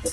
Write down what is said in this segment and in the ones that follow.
O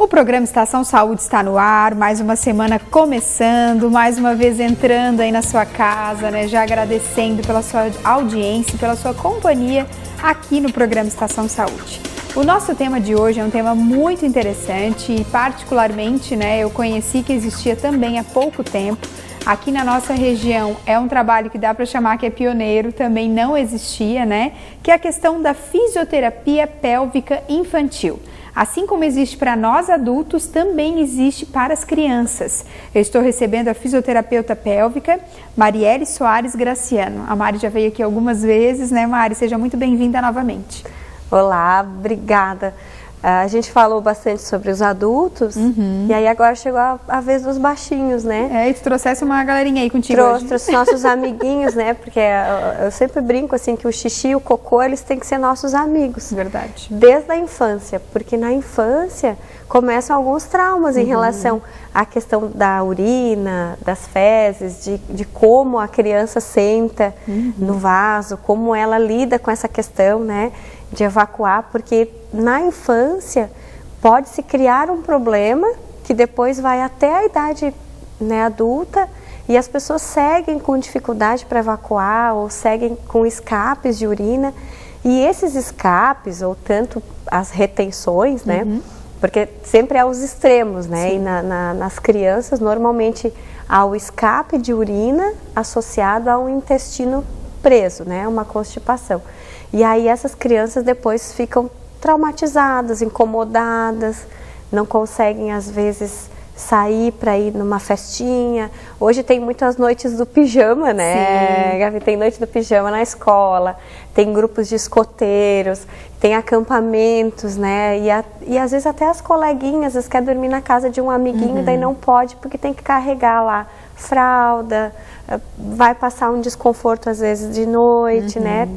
programa Estação Saúde está no ar, mais uma semana começando, mais uma vez entrando aí na sua casa, né? Já agradecendo pela sua audiência, pela sua companhia aqui no programa Estação Saúde. O nosso tema de hoje é um tema muito interessante e particularmente, né, eu conheci que existia também há pouco tempo. Aqui na nossa região é um trabalho que dá para chamar que é pioneiro, também não existia, né? Que é a questão da fisioterapia pélvica infantil. Assim como existe para nós adultos, também existe para as crianças. Eu estou recebendo a fisioterapeuta pélvica, Marielle Soares Graciano. A Mari já veio aqui algumas vezes, né, Mari? Seja muito bem-vinda novamente. Olá, obrigada. A gente falou bastante sobre os adultos, e aí agora chegou a vez dos baixinhos, né? E tu trouxesse uma galerinha aí contigo hoje. Trouxe nossos amiguinhos, né? Porque eu sempre brinco assim que o xixi e o cocô, eles têm que ser nossos amigos. Verdade. Desde a infância, porque na infância começam alguns traumas em relação à questão da urina, das fezes, de como a criança senta no vaso, como ela lida com essa questão, né? De evacuar, porque na infância pode-se criar um problema que depois vai até a idade, né, adulta, e as pessoas seguem com dificuldade para evacuar ou seguem com escapes de urina, e esses escapes, ou tanto as retenções, né, porque sempre há os extremos, né, e nas crianças normalmente há o escape de urina associado a um intestino preso, né, uma constipação. E aí essas crianças depois ficam traumatizadas, incomodadas, não conseguem às vezes sair para ir numa festinha. Hoje tem muitas noites do pijama, né, Gabi? Tem noite do pijama na escola, tem grupos de escoteiros, tem acampamentos, né? E às vezes até as coleguinhas, às vezes quer dormir na casa de um amiguinho, daí não pode porque tem que carregar lá fralda, vai passar um desconforto às vezes de noite, né?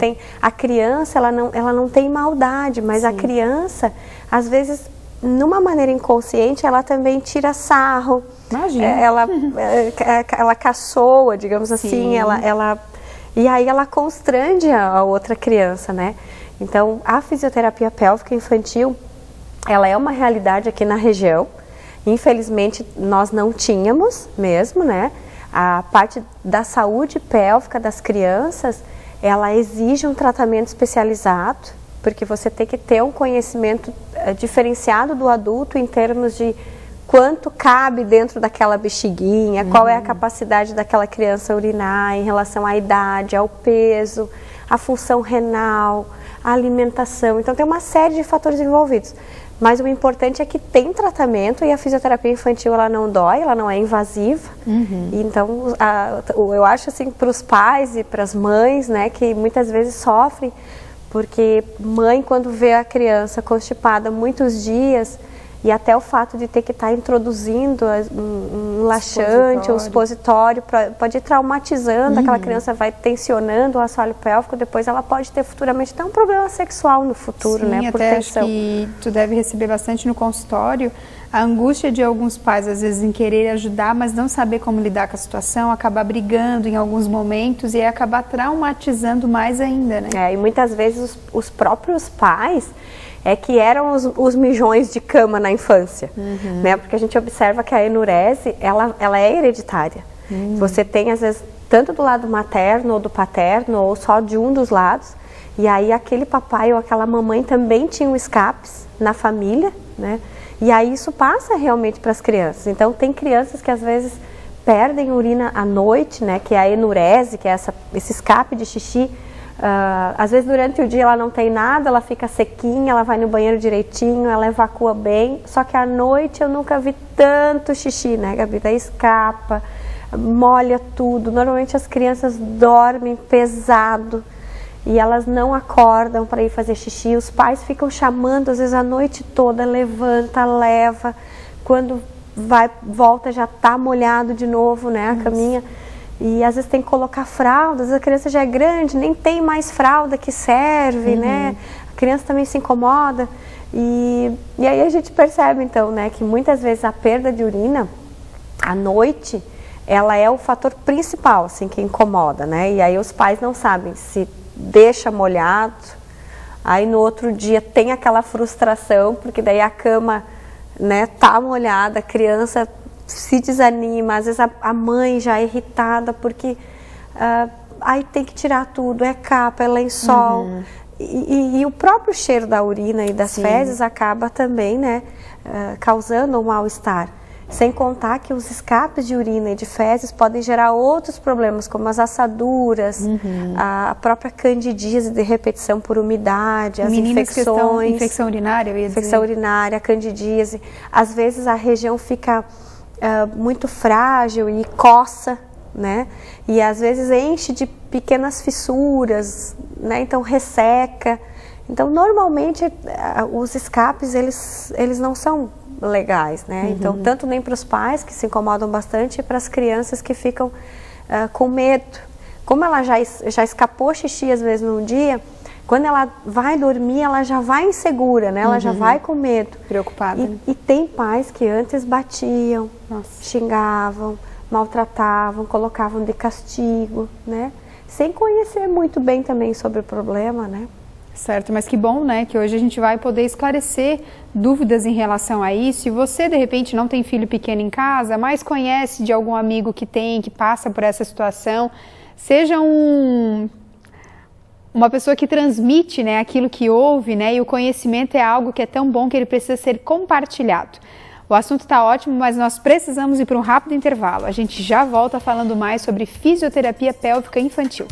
A criança, ela não tem maldade, mas a criança, às vezes, numa maneira inconsciente, ela também tira sarro. Imagina. Ela caçoa, digamos assim, e aí ela constrange a outra criança, né? Então, a fisioterapia pélvica infantil, ela é uma realidade aqui na região. Infelizmente, nós não tínhamos mesmo, né? A parte da saúde pélvica das crianças, ela exige um tratamento especializado, porque você tem que ter um conhecimento diferenciado do adulto em termos de quanto cabe dentro daquela bexiguinha, qual é a capacidade daquela criança urinar em relação à idade, ao peso, à função renal, à alimentação. Então tem uma série de fatores envolvidos. Mas o importante é que tem tratamento e a fisioterapia infantil ela não dói, ela não é invasiva. Então, eu acho assim para os pais e para as mães, né, que muitas vezes sofrem, porque mãe quando vê a criança constipada muitos dias e até o fato de ter que estar introduzindo um laxante, um supositório, pode ir traumatizando, aquela criança vai tensionando o assoalho pélvico, depois ela pode ter futuramente até um problema sexual no futuro, né, por até tensão. acho que tu deve receber bastante no consultório a angústia de alguns pais, às vezes, em querer ajudar, mas não saber como lidar com a situação, acabar brigando em alguns momentos e acabar traumatizando mais ainda, né? E muitas vezes os próprios pais que eram os mijões de cama na infância, né? Porque a gente observa que a enurese, ela é hereditária. Você tem, às vezes, tanto do lado materno ou do paterno, ou só de um dos lados, e aí aquele papai ou aquela mamãe também tinham escapes na família, né? E aí isso passa realmente para as crianças. Então tem crianças que às vezes perdem urina à noite, né? Que é a enurese, que é esse escape de xixi. Às vezes durante o dia ela não tem nada, ela fica sequinha, ela vai no banheiro direitinho, ela evacua bem, só que à noite eu nunca vi tanto xixi, né, Gabi? Daí escapa, molha tudo. Normalmente as crianças dormem pesado e elas não acordam para ir fazer xixi, os pais ficam chamando às vezes a noite toda, levanta, leva, quando volta já está molhado de novo, né, a caminha. E às vezes tem que colocar fraldas, a criança já é grande, nem tem mais fralda que serve, né? A criança também se incomoda. E aí a gente percebe, então, né, que muitas vezes a perda de urina à noite, ela é o fator principal, assim, que incomoda, né? E aí os pais não sabem se deixa molhado, aí no outro dia tem aquela frustração, porque daí a cama, né, tá molhada, a criança se desanima, às vezes a mãe já é irritada, porque aí tem que tirar tudo, é capa, é lençol. E o próprio cheiro da urina e das fezes acaba também, né, causando um mal-estar. Sem contar que os escapes de urina e de fezes podem gerar outros problemas, como as assaduras, a própria candidíase de repetição por umidade, as infecções. Infecção urinária, eu ia dizer. Infecção urinária, candidíase. Às vezes a região fica muito frágil e coça, né? E às vezes enche de pequenas fissuras, né? Então resseca. Então normalmente os escapes eles não são legais, né? Então tanto nem para os pais que se incomodam bastante e para as crianças que ficam com medo. Como ela já escapou xixi às vezes num dia, quando ela vai dormir ela já vai insegura, né? Ela já vai com medo, preocupada. E tem pais que antes batiam, xingavam, maltratavam, colocavam de castigo, né? Sem conhecer muito bem também sobre o problema, né? Certo, mas que bom, né, que hoje a gente vai poder esclarecer dúvidas em relação a isso. E você, de repente, não tem filho pequeno em casa, mas conhece de algum amigo que tem, que passa por essa situação, seja uma pessoa que transmite, né, aquilo que ouve, né, e o conhecimento é algo que é tão bom que ele precisa ser compartilhado. O assunto está ótimo, mas nós precisamos ir para um rápido intervalo. A gente já volta falando mais sobre fisioterapia pélvica infantil.